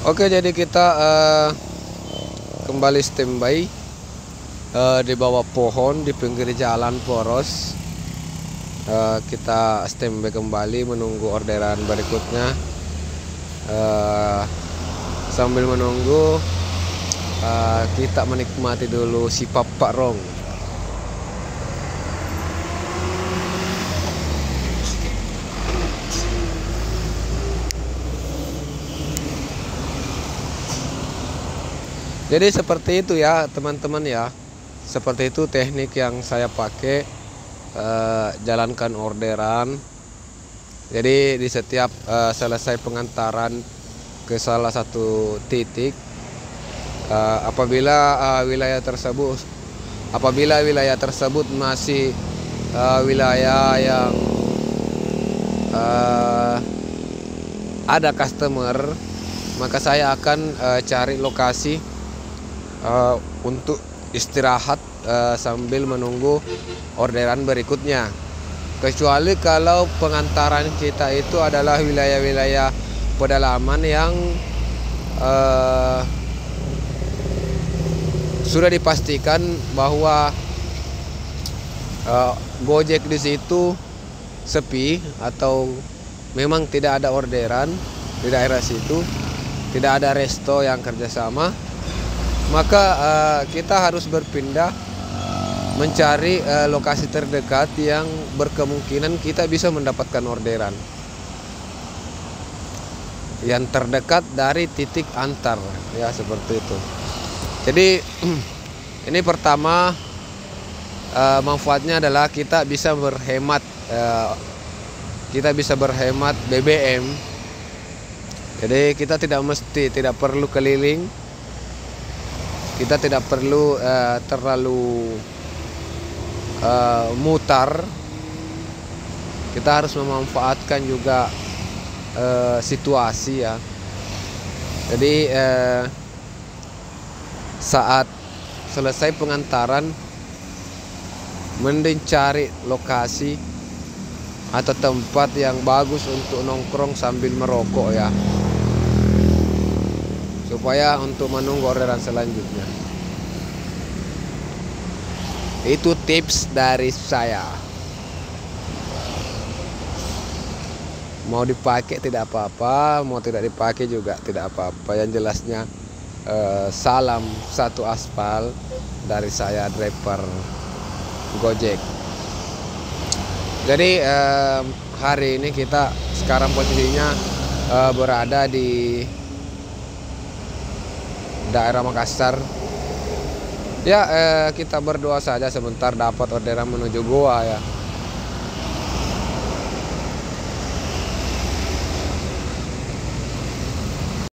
Oke, jadi kita kembali standby di bawah pohon di pinggir jalan poros. Kita standby kembali menunggu orderan berikutnya. Sambil menunggu, kita menikmati dulu si Papak Rong. Jadi seperti itu ya teman-teman ya. Seperti itu teknik yang saya pakai jalankan orderan. Jadi di setiap selesai pengantaran ke salah satu titik, apabila wilayah tersebut masih wilayah yang ada customer, maka saya akan cari lokasi untuk istirahat sambil menunggu orderan berikutnya. Kecuali kalau pengantaran kita itu adalah wilayah-wilayah pedalaman yang sudah dipastikan bahwa Gojek di situ sepi atau memang tidak ada orderan di daerah situ, tidak ada resto yang kerjasama, maka kita harus berpindah mencari lokasi terdekat yang berkemungkinan kita bisa mendapatkan orderan yang terdekat dari titik antar, ya seperti itu. Jadi ini pertama, manfaatnya adalah kita bisa berhemat BBM. Jadi kita tidak perlu keliling, kita tidak perlu terlalu mutar. Kita harus memanfaatkan juga situasi ya. Jadi saat selesai pengantaran, mending cari lokasi atau tempat yang bagus untuk nongkrong sambil merokok ya, supaya untuk menunggu orderan selanjutnya. Itu tips dari saya. Mau dipakai tidak apa-apa, mau tidak dipakai juga tidak apa-apa. Yang jelasnya salam satu aspal dari saya, driver Gojek. Jadi hari ini kita sekarang posisinya berada di daerah Makassar. Ya, kita berdoa saja sebentar dapat orderan menuju Goa ya.